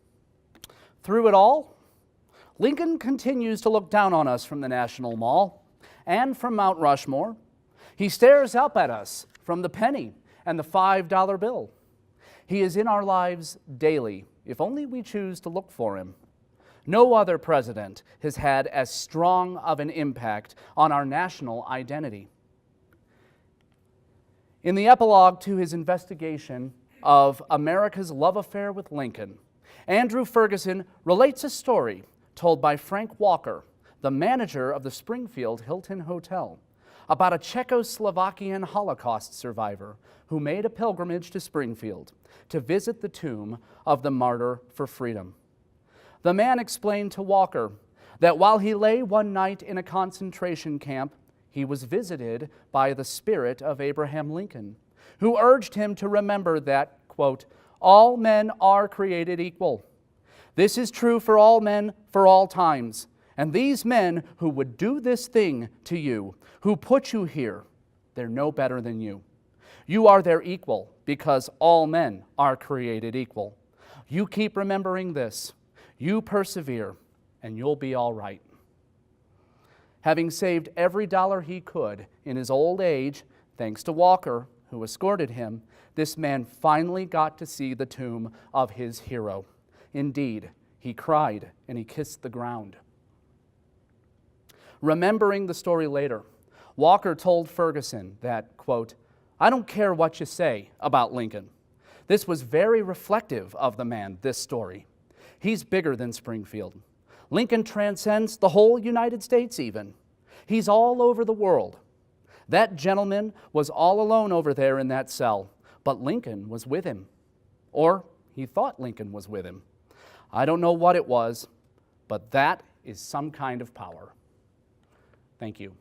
Through it all, Lincoln continues to look down on us from the National Mall and from Mount Rushmore. He stares up at us from the penny and the $5 bill. He is in our lives daily, if only we choose to look for him. No other president has had as strong of an impact on our national identity. In the epilogue to his investigation of America's love affair with Lincoln, Andrew Ferguson relates a story told by Frank Walker, the manager of the Springfield Hilton Hotel, about a Czechoslovakian Holocaust survivor who made a pilgrimage to Springfield to visit the tomb of the martyr for freedom. The man explained to Walker that while he lay one night in a concentration camp, he was visited by the spirit of Abraham Lincoln, who urged him to remember that, quote, "all men are created equal. This is true for all men for all times. And these men who would do this thing to you, who put you here, they're no better than you. You are their equal because all men are created equal. You keep remembering this. You persevere, and you'll be all right." Having saved every dollar he could in his old age, thanks to Walker, who escorted him, this man finally got to see the tomb of his hero. Indeed, he cried and he kissed the ground. Remembering the story later, Walker told Ferguson that, quote, "I don't care what you say about Lincoln. This was very reflective of the man, this story. He's bigger than Springfield. Lincoln transcends the whole United States even. He's all over the world. That gentleman was all alone over there in that cell, but Lincoln was with him. Or he thought Lincoln was with him. I don't know what it was, but that is some kind of power. Thank you.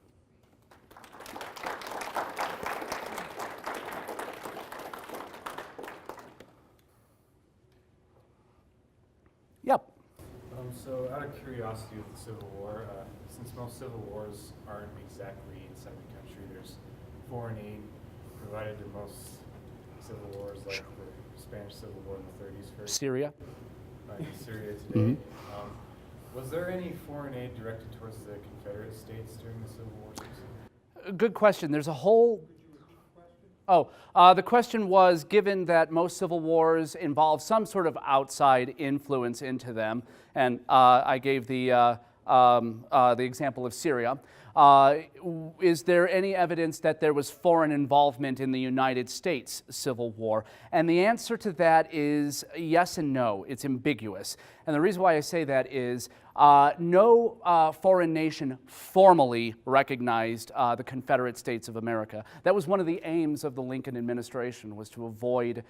Yep. So out of curiosity with the Civil War, since most civil wars aren't exactly inside the country, there's foreign aid provided to most civil wars, like the Spanish Civil War in the 30s for Syria. Syria today. Was there any foreign aid directed towards the Confederate states during the Civil War? Good question. There's a whole... the question was, given that most civil wars involve some sort of outside influence into them, and I gave the example of Syria, is there any evidence that there was foreign involvement in the United States Civil War? And the answer to that is yes and no. It's ambiguous. And the reason why I say that is no foreign nation formally recognized the Confederate States of America. That was one of the aims of the Lincoln administration, was to avoid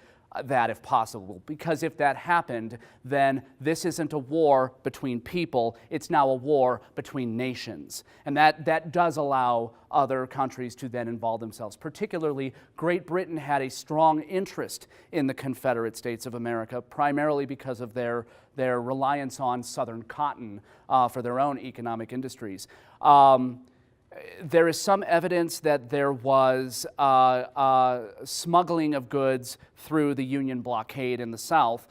that if possible, because if that happened, then this isn't a war between people, it's now a war between nations. And that does allow other countries to then involve themselves. Particularly, Great Britain had a strong interest in the Confederate States of America, primarily because of their reliance on Southern cotton for their own economic industries. There is some evidence that there was smuggling of goods through the Union blockade in the South.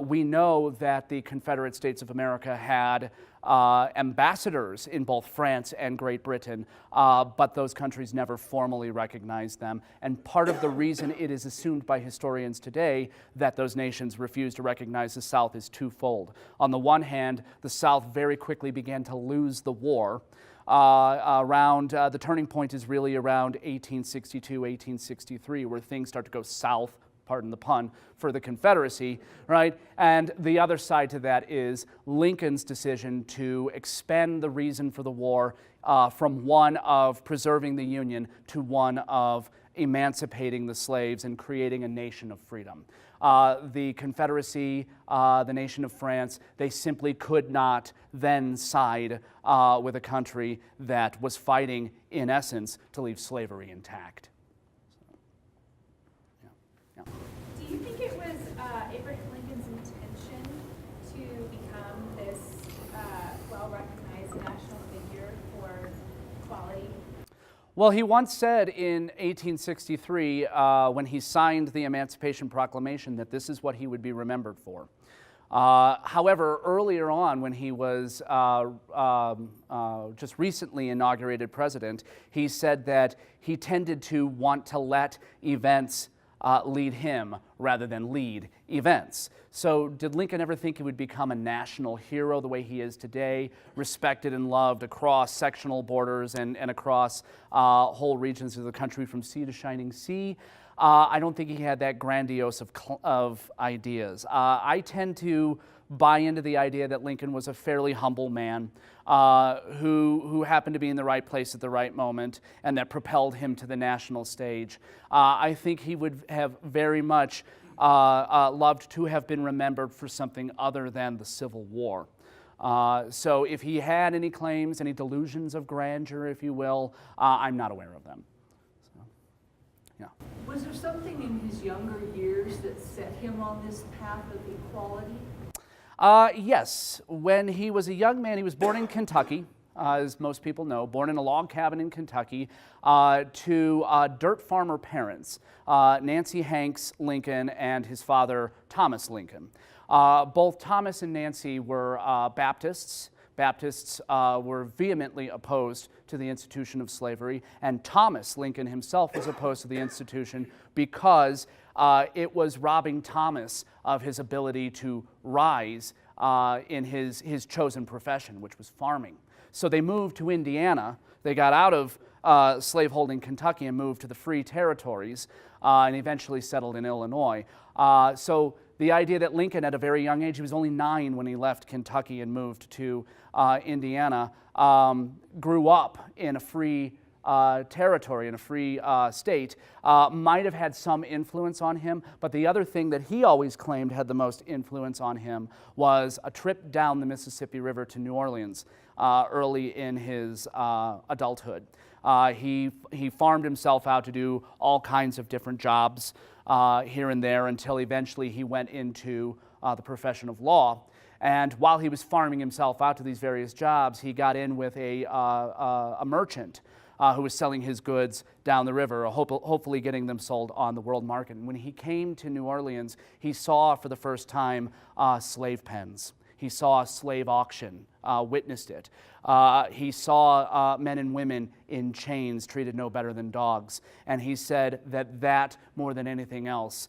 We know that the Confederate States of America had ambassadors in both France and Great Britain, but those countries never formally recognized them. And part of the reason it is assumed by historians today that those nations refused to recognize the South is twofold. On the one hand, the South very quickly began to lose the war. The turning point is really around 1862, 1863, where things start to go south, pardon the pun, for the Confederacy, right? And the other side to that is Lincoln's decision to expand the reason for the war from one of preserving the Union to one of emancipating the slaves and creating a nation of freedom. The Confederacy, the nation of France, they simply could not then side with a country that was fighting, in essence, to leave slavery intact. Do you think it was Abraham Lincoln's intention to become this well-recognized national figure for equality? Well, he once said in 1863, when he signed the Emancipation Proclamation, that this is what he would be remembered for. However, earlier on, when he was just recently inaugurated president, he said that he tended to want to let events lead him rather than lead events. So did Lincoln ever think he would become a national hero the way he is today, respected and loved across sectional borders and across whole regions of the country from sea to shining sea? I don't think he had that grandiose of ideas. I tend to buy into the idea that Lincoln was a fairly humble man who happened to be in the right place at the right moment and that propelled him to the national stage. I think he would have very much loved to have been remembered for something other than the Civil War. So if he had any claims, any delusions of grandeur, if you will, I'm not aware of them. So, yeah. Was there something in his younger years that set him on this path of equality? Yes. When he was a young man, he was born in Kentucky, as most people know, born in a log cabin in Kentucky to dirt farmer parents, Nancy Hanks Lincoln and his father, Thomas Lincoln. Both Thomas and Nancy were Baptists. Baptists were vehemently opposed to the institution of slavery, and Thomas Lincoln himself was opposed to the institution because it was robbing Thomas of his ability to rise in his chosen profession, which was farming. So they moved to Indiana. They got out of slaveholding Kentucky and moved to the free territories and eventually settled in Illinois. So the idea that Lincoln, at a very young age, he was only 9 when he left Kentucky and moved to Indiana, grew up in a free territory, in a free state, might have had some influence on him. But the other thing that he always claimed had the most influence on him was a trip down the Mississippi River to New Orleans early in his adulthood. He farmed himself out to do all kinds of different jobs here and there until eventually he went into the profession of law. And while he was farming himself out to these various jobs, he got in with a merchant who was selling his goods down the river, hopefully getting them sold on the world market. And when he came to New Orleans, he saw for the first time slave pens. He saw a slave auction, witnessed it. He saw men and women in chains treated no better than dogs. And he said that more than anything else,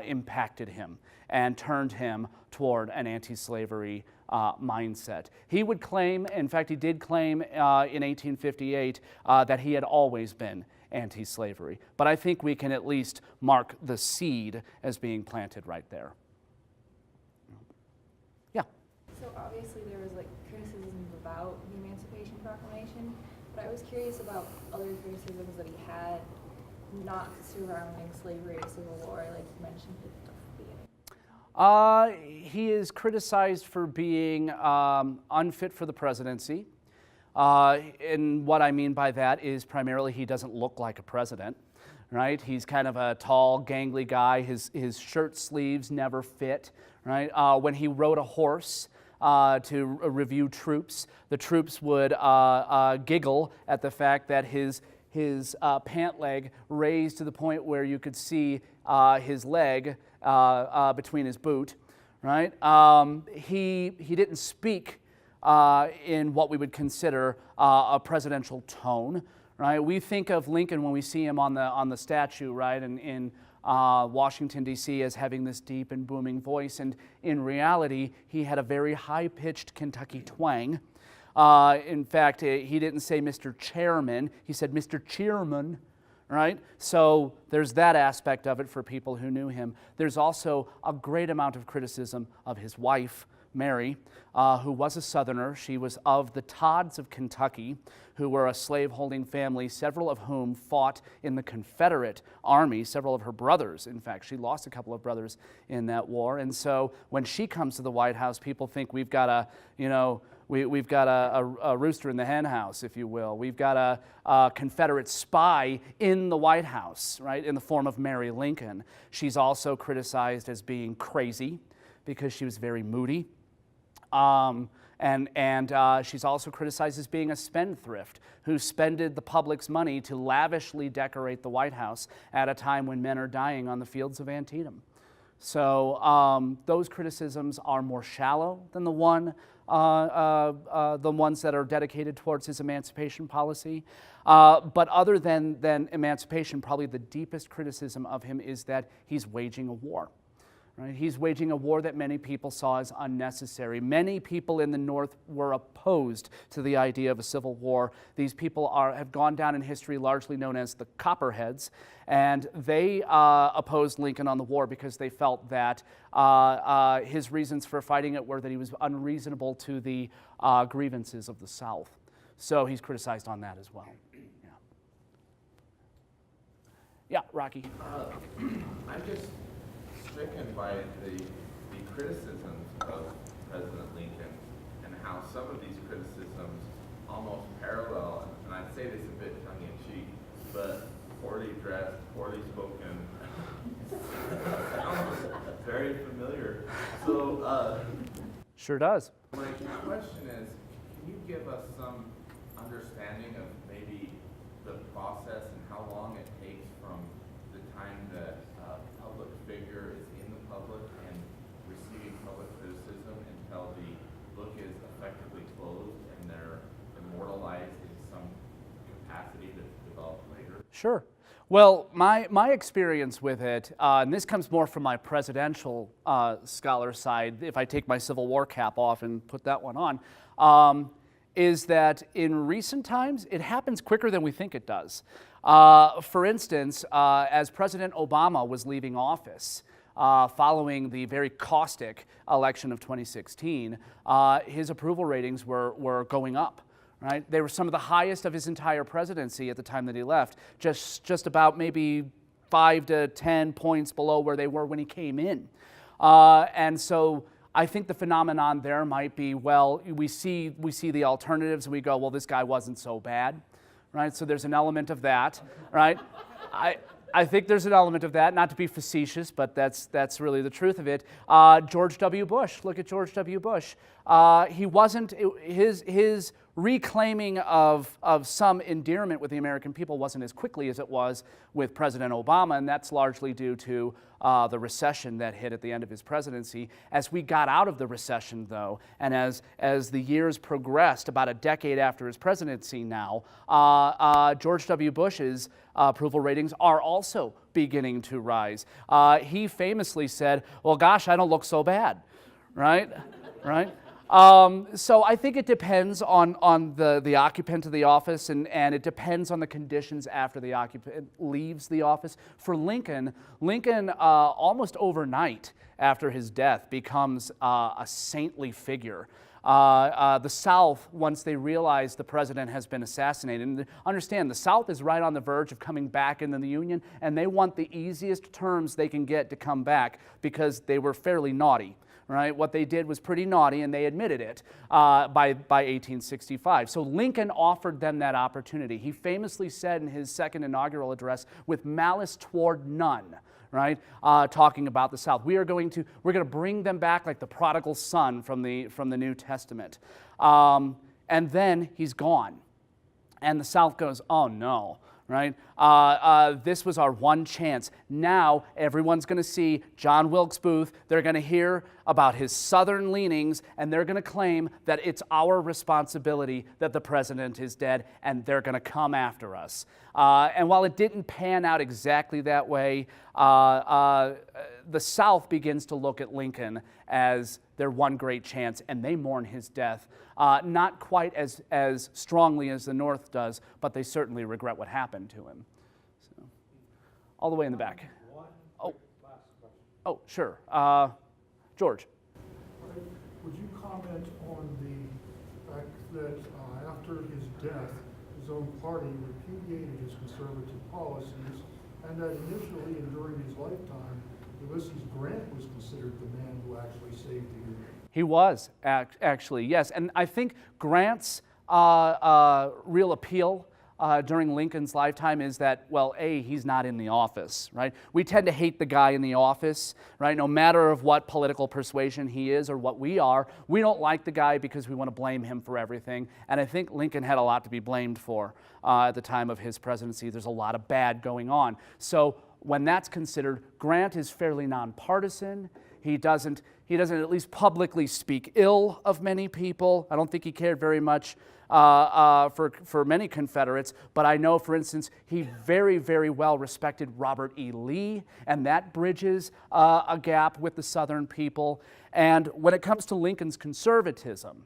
impacted him and turned him toward an anti-slavery mindset. He would claim, in fact, he did claim in 1858 that he had always been anti-slavery. But I think we can at least mark the seed as being planted right there. Yeah. So obviously there was like criticisms about the Emancipation Proclamation, but I was curious about other criticisms that he had not surrounding slavery or Civil War, like you mentioned at the beginning. He is criticized for being unfit for the presidency. And what I mean by that is primarily he doesn't look like a president, right? He's kind of a tall, gangly guy. His shirt sleeves never fit, right? When he rode a horse to review troops, the troops would giggle at the fact that his pant leg raised to the point where you could see his leg between his boot, right? He didn't speak in what we would consider a presidential tone, right? We think of Lincoln when we see him on the statue, right, in Washington, D.C. as having this deep and booming voice, and in reality, he had a very high-pitched Kentucky twang. In fact, he didn't say Mr. Chairman, he said Mr. Chairman, right? So there's that aspect of it for people who knew him. There's also a great amount of criticism of his wife, Mary, who was a Southerner. She was of the Todds of Kentucky, who were a slave-holding family, several of whom fought in the Confederate Army, several of her brothers. In fact, she lost a couple of brothers in that war. And so when she comes to the White House, people think we've got a, we've got a rooster in the hen house, if you will. We've got a Confederate spy in the White House, right, in the form of Mary Lincoln. She's also criticized as being crazy because she was very moody. She's also criticized as being a spendthrift who spended the public's money to lavishly decorate the White House at a time when men are dying on the fields of Antietam. So those criticisms are more shallow than the ones that are dedicated towards his emancipation policy. But other than emancipation, probably the deepest criticism of him is that he's waging a war. Right? He's waging a war that many people saw as unnecessary. Many people in the North were opposed to the idea of a civil war. These people have gone down in history largely known as the Copperheads, and they opposed Lincoln on the war because they felt that his reasons for fighting it were that he was unreasonable to the grievances of the South. So he's criticized on that as well. Yeah, Rocky. I'm just stricken by the criticisms of President Lincoln and how some of these criticisms almost parallel, and I'd say this a bit tongue-in-cheek, but poorly dressed, poorly spoken, sounds very familiar. So, sure does. my question is, can you give us some understanding of maybe the process and how long it takes from the time that a public figure is in the public and receiving public criticism until the book is effectively closed and they're immortalized in some capacity that's developed later? Sure. Well, my experience with it, and this comes more from my presidential scholar side, if I take my Civil War cap off and put that one on, is that in recent times, it happens quicker than we think it does. For instance, as President Obama was leaving office, following the very caustic election of 2016, his approval ratings were going up. right? They were some of the highest of his entire presidency at the time that he left, just about maybe 5 to 10 points below where they were when he came in. And so I think the phenomenon there might be, well, we see the alternatives and we go, well, this guy wasn't so bad, right? So there's an element of that, right? I think there's an element of that, not to be facetious, but that's really the truth of it. George W. Bush, look at George W. Bush. He wasn't, his reclaiming of some endearment with the American people wasn't as quickly as it was with President Obama, and that's largely due to the recession that hit at the end of his presidency. As we got out of the recession, though, and as the years progressed, about a decade after his presidency now, George W. Bush's approval ratings are also beginning to rise. He famously said, well, gosh, I don't look so bad, right? Right? So I think it depends on the occupant of the office, and it depends on the conditions after the occupant leaves the office. For Lincoln almost overnight after his death becomes a saintly figure. The South, once they realize the president has been assassinated, and understand the South is right on the verge of coming back into the Union, and they want the easiest terms they can get to come back because they were fairly naughty. Right? What they did was pretty naughty, and they admitted it by 1865. So Lincoln offered them that opportunity. He famously said in his second inaugural address, with malice toward none, right? Talking about the South. We're going to bring them back like the prodigal son from the New Testament. And then he's gone. And the South goes, oh no. Right? This was our one chance. Now everyone's going to see John Wilkes Booth. They're going to hear about his Southern leanings, and they're going to claim that it's our responsibility that the president is dead, and they're going to come after us. And while it didn't pan out exactly that way, the South begins to look at Lincoln as their one great chance, and they mourn his death. Not quite as strongly as the North does, but they certainly regret what happened to him. So, all the way in the back. Oh, sure. George. Would you comment on the fact that after his death, his own party repudiated his conservative policies, and that initially and during his lifetime, Ulysses Grant was considered the man who actually saved the Union? He was, actually, yes. And I think Grant's real appeal during Lincoln's lifetime is that, well, A, he's not in the office, right? We tend to hate the guy in the office, right? No matter of what political persuasion he is or what we are, we don't like the guy because we want to blame him for everything. And I think Lincoln had a lot to be blamed for at the time of his presidency. There's a lot of bad going on. So when that's considered, Grant is fairly nonpartisan. He doesn't at least publicly speak ill of many people. I don't think he cared very much for many Confederates, but I know, for instance, he very, very well respected Robert E. Lee, and that bridges a gap with the Southern people. And when it comes to Lincoln's conservatism,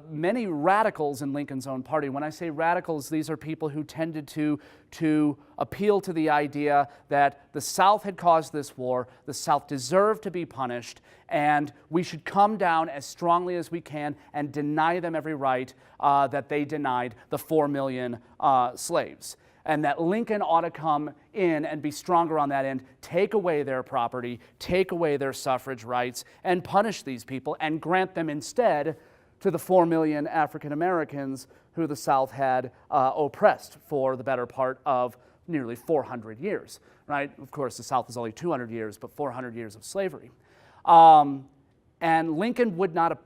many radicals in Lincoln's own party, when I say radicals, these are people who tended to appeal to the idea that the South had caused this war, the South deserved to be punished, and we should come down as strongly as we can and deny them every right that they denied the 4 million slaves. And that Lincoln ought to come in and be stronger on that end, take away their property, take away their suffrage rights, and punish these people and grant them instead to the 4 million African Americans who the South had oppressed for the better part of nearly 400 years, right? Of course, the South is only 200 years, but 400 years of slavery. And Lincoln would not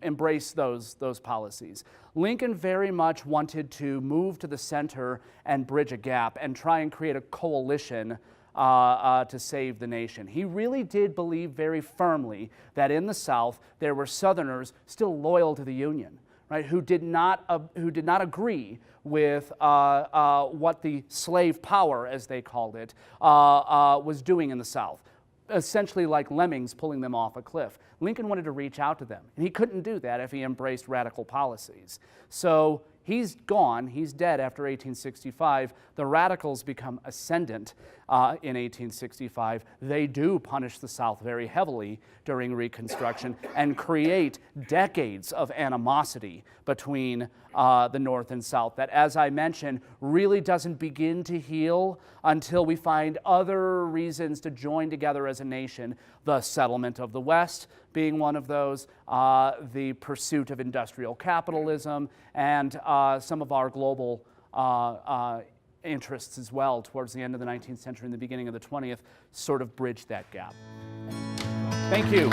embrace those policies. Lincoln very much wanted to move to the center and bridge a gap and try and create a coalition to save the nation. He really did believe very firmly that in the South there were Southerners still loyal to the Union, right? Who did not agree with what the slave power, as they called it, was doing in the South. Essentially like lemmings pulling them off a cliff. Lincoln wanted to reach out to them, and he couldn't do that if he embraced radical policies. So he's gone, he's dead after 1865. The radicals become ascendant in 1865. They do punish the South very heavily during Reconstruction and create decades of animosity between the North and South that, as I mentioned, really doesn't begin to heal until we find other reasons to join together as a nation. The settlement of the West being one of those, the pursuit of industrial capitalism, and some of our global interests as well towards the end of the 19th century and the beginning of the 20th sort of bridge that gap. Thank you.